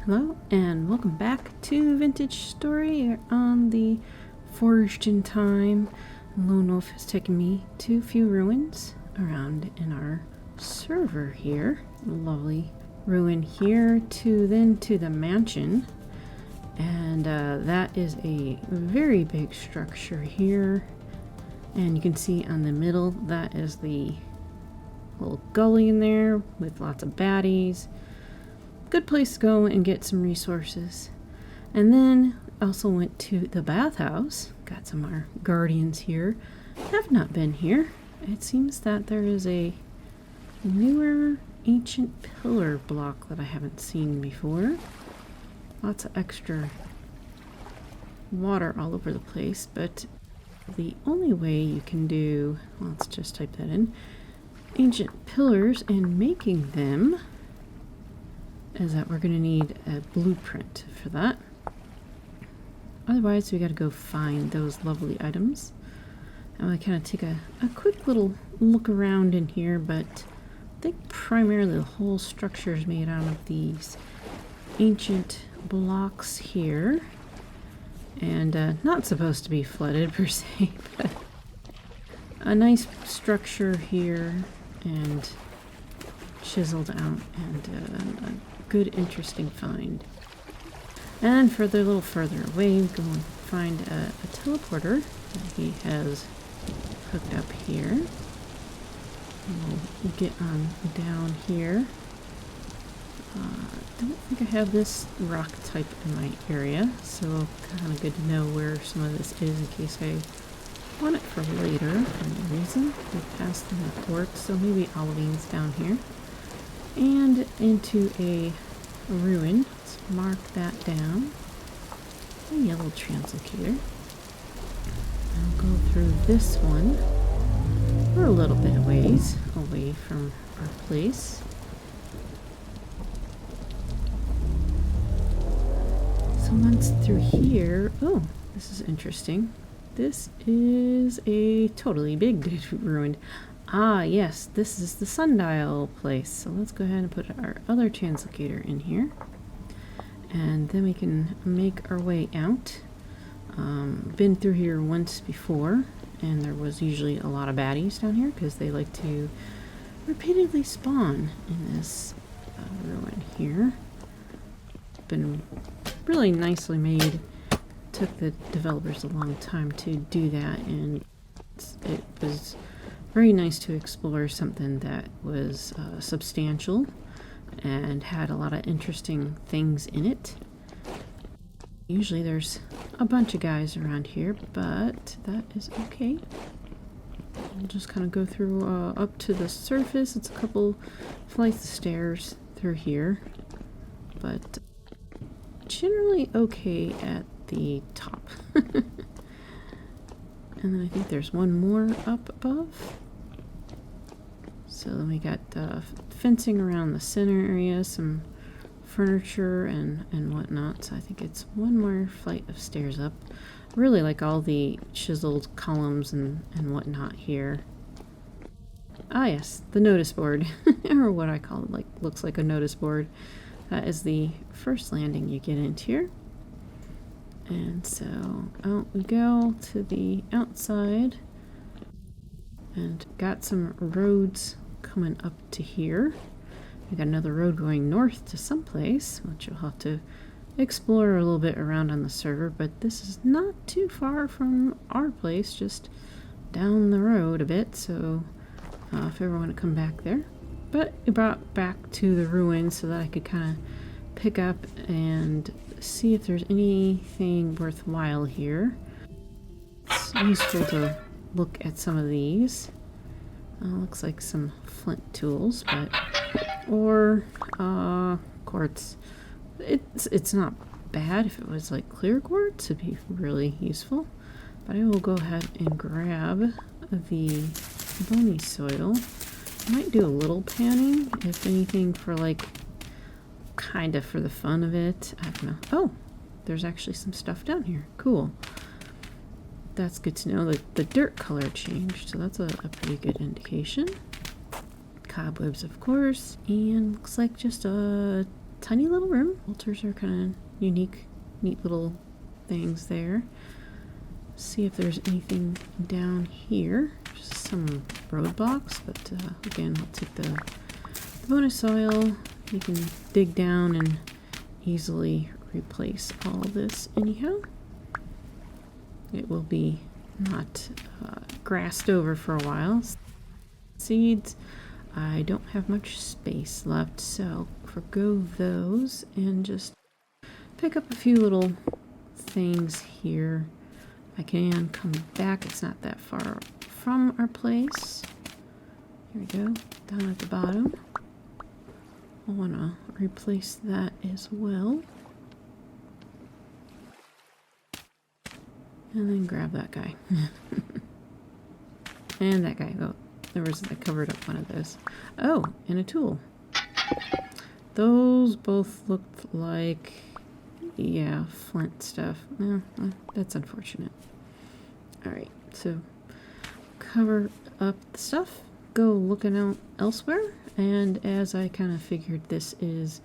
Hello and welcome back to Vintage Story on the Foraged in Time. Lone Wolf has taken me to a few ruins around in our server here. Lovely ruin here to the mansion. And that is a very big structure here. And you can see on the middle, that is the little gully in there with lots of baddies. Good place to go and get some resources. And then also went to the bathhouse. Got some of our guardians here. Have not been here. It seems that there is a newer ancient pillar block that I haven't seen before. Lots of extra water all over the place, but the only way you can do, let's just type that in, ancient pillars and making them is that we're going to need a blueprint for that. Otherwise, we got to go find those lovely items. I'm going to kind of take a quick little look around in here, but I think primarily the whole structure is made out of these ancient blocks here. And not supposed to be flooded per se, but a nice structure here and chiseled out and a good interesting find. And further, a little further away, we go and find a teleporter that he has hooked up here. And we'll get on down here. Don't think I have this rock type in my area, so kind of good to know where some of this is in case I want it for later for any reason. We passed the report, so maybe Olivine's down here. And into a ruin. Let's mark that down. A yellow translocator. I'll go through this one. We're a little bit of ways away from our place. So once through here, oh, this is interesting. This is a totally big ruin. Ah, yes, this is the sundial place. So let's go ahead and put our other translocator in here. And then we can make our way out. Been through here once before, and there was usually a lot of baddies down here because they like to repeatedly spawn in this ruin here. Been really nicely made. Took the developers a long time to do that, and it was very nice to explore something that was substantial and had a lot of interesting things in it. Usually there's a bunch of guys around here, but that is okay. We'll just kind of go through up to the surface. It's a couple flights of stairs through here, but generally okay at the top. And then I think there's one more up above. So then we got fencing around the center area, some furniture and whatnot. So I think it's one more flight of stairs up. Really like all the chiseled columns and whatnot here. Ah yes, the notice board, or what I call it, like looks like a notice board. That is the first landing you get into here. And so out we go to the outside and got some roads coming up to here. We got another road going north to someplace, which you'll have to explore a little bit around on the server, but this is not too far from our place, just down the road a bit, so if you ever want to come back there. But it brought back to the ruins so that I could kind of pick up and see if there's anything worthwhile here. It's useful to look at some of these. Looks like some flint tools, but or quartz. It's not bad. If it was like clear quartz, it'd be really useful. But I will go ahead and grab the bony soil. I might do a little panning, if anything, for like kind of for the fun of it. I don't know. Oh, there's actually some stuff down here. Cool. That's good to know. The dirt color changed, so that's a pretty good indication. Cobwebs, of course, and looks like just a tiny little room. Altars are kind of unique, neat little things there. See if there's anything down here. Just some roadblocks, but again, I'll take the bonus soil. You can dig down and easily replace all this anyhow. It will be not grassed over for a while. Seeds, I don't have much space left, so I'll forgo those and just pick up a few little things here. I can come back, it's not that far from our place. Here we go, down at the bottom. I want to replace that as well. And then grab that guy. And that guy. Oh, I covered up one of those. Oh, and a tool. Those both looked like, yeah, flint stuff. That's unfortunate. Alright, so cover up the stuff. Go looking out elsewhere. And as I kind of figured this is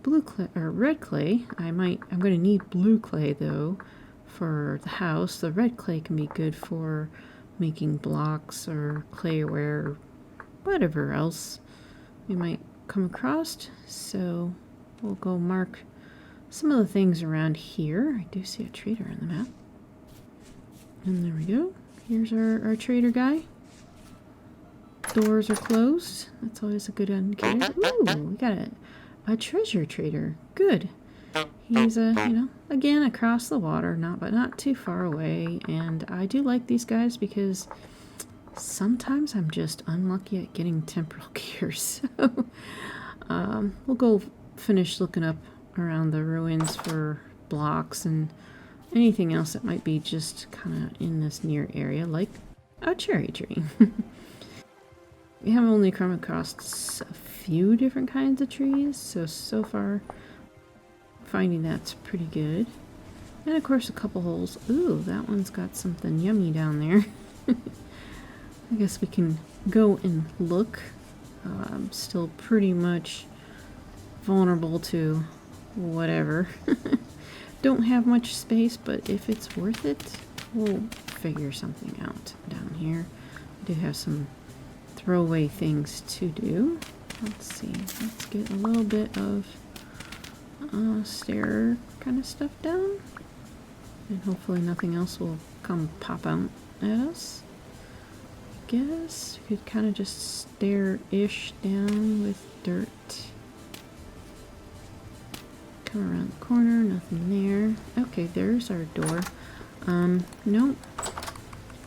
blue clay or red clay, I'm going to need blue clay though for the house. The red clay can be good for making blocks or clayware or whatever else we might come across. So we'll go mark some of the things around here. I do see a trader on the map. And there we go. Here's our trader guy. Doors are closed. That's always a good indicator. Ooh, we got a treasure trader. Good. He's again across the water, but not too far away. And I do like these guys because sometimes I'm just unlucky at getting temporal gear. So we'll go finish looking up around the ruins for blocks and anything else that might be just kind of in this near area, like a cherry tree. We have only come across a few different kinds of trees, so far finding that's pretty good. And of course a couple holes. Ooh, that one's got something yummy down there. I guess we can go and look. I'm still pretty much vulnerable to whatever. Don't have much space, but if it's worth it, we'll figure something out down here. I do have some throwaway things to do. Let's see. Let's get a little bit of stair kind of stuff down. And hopefully nothing else will come pop out at us. I guess we could kind of just stare-ish down with dirt. Come around the corner, nothing there. Okay, there's our door. Nope.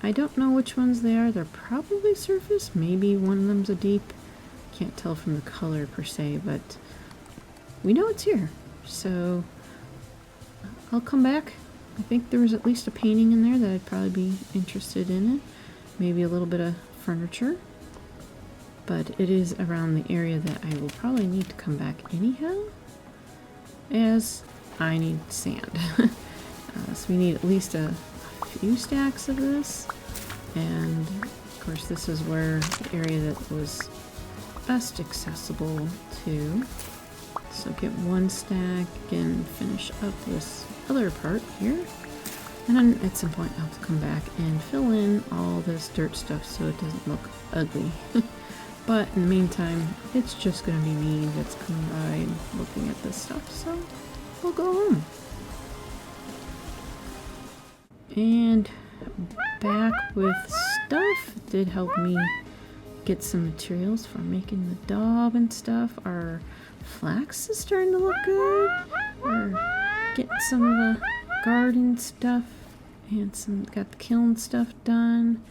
I don't know which ones they are. They're probably surface. Maybe one of them's a deep. Can't tell from the color per se, but we know it's here. So I'll come back. I think there was at least a painting in there that I'd probably be interested in it. Maybe a little bit of furniture. But it is around the area that I will probably need to come back anyhow, as I need sand. So we need at least a few stacks of this, and of course this is where the area that was best accessible to. So get one stack, again finish up this other part here, and then at some point I'll have to come back and fill in all this dirt stuff so it doesn't look ugly. But in the meantime, it's just going to be me that's coming by and looking at this stuff, so we'll go home. And back with stuff. It did help me get some materials for making the daub and stuff. Our flax is starting to look good. We're getting some of the garden stuff and got the kiln stuff done.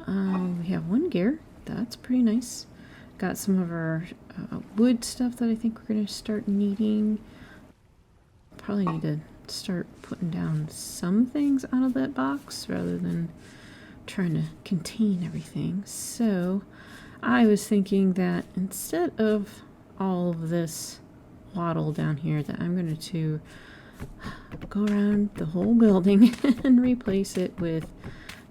We have one gear. That's pretty nice. Got some of our wood stuff that I think we're going to start needing. Probably need to start putting down some things out of that box rather than trying to contain everything. So I was thinking that instead of all of this waddle down here, that I'm going to go around the whole building and replace it with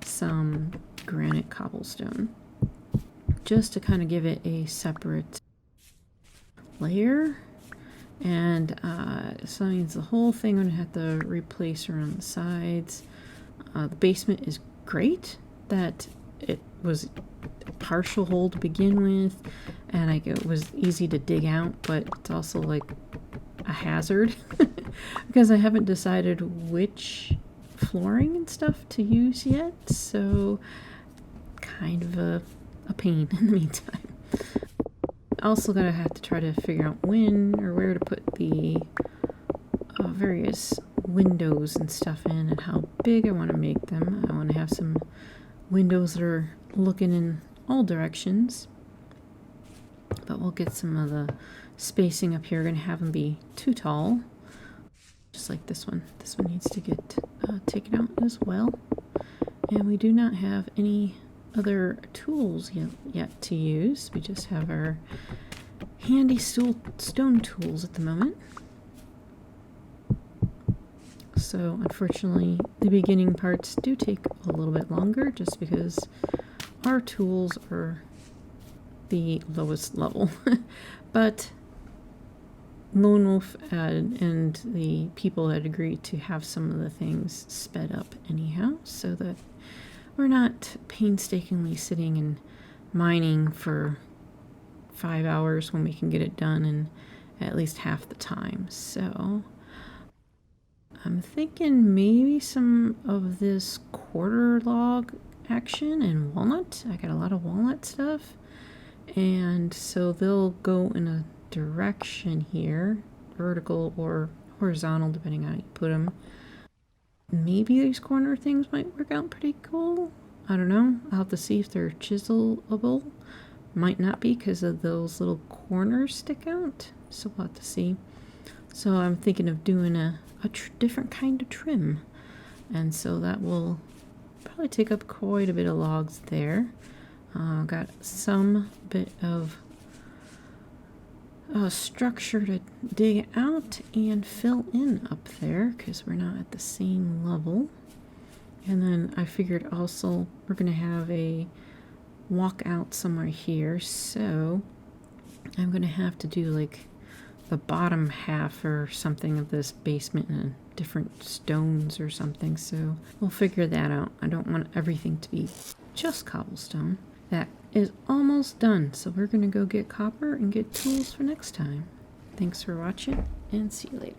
some granite cobblestone, just to kind of give it a separate layer. And so that means the whole thing I'm going to have to replace around the sides. The basement is great that it was a partial hole to begin with, and it was easy to dig out, but it's also like a hazard because I haven't decided which flooring and stuff to use yet, so kind of a pain in the meantime. Also gonna have to try to figure out when or where to put the various windows and stuff in and how big I want to make them. I want to have some windows that are looking in all directions, but we'll get some of the spacing up here. We're gonna have them be too tall, just like this one. This one needs to get taken out as well. And we do not have any other tools yet to use. We just have our handy stone tools at the moment. So unfortunately, the beginning parts do take a little bit longer just because our tools are the lowest level. But Lone Wolf and the people had agreed to have some of the things sped up anyhow, so that we're not painstakingly sitting and mining for 5 hours when we can get it done in at least half the time. So I'm thinking maybe some of this quarter log action and walnut. I got a lot of walnut stuff, and so they'll go in a direction here, vertical or horizontal depending on how you put them. Maybe these corner things might work out pretty cool. I don't know. I'll have to see if they're chiselable. Might not be because of those little corners stick out, so we'll have to see. So I'm thinking of doing a different kind of trim, and so that will probably take up quite a bit of logs there. Got some bit of structure to dig out and fill in up there because we're not at the same level. And then I figured also we're going to have a walk out somewhere here, so I'm going to have to do like the bottom half or something of this basement in different stones or something, so we'll figure that out. I don't want everything to be just cobblestone. That is almost done, so we're going to go get copper and get tools for next time. Thanks for watching, and see you later.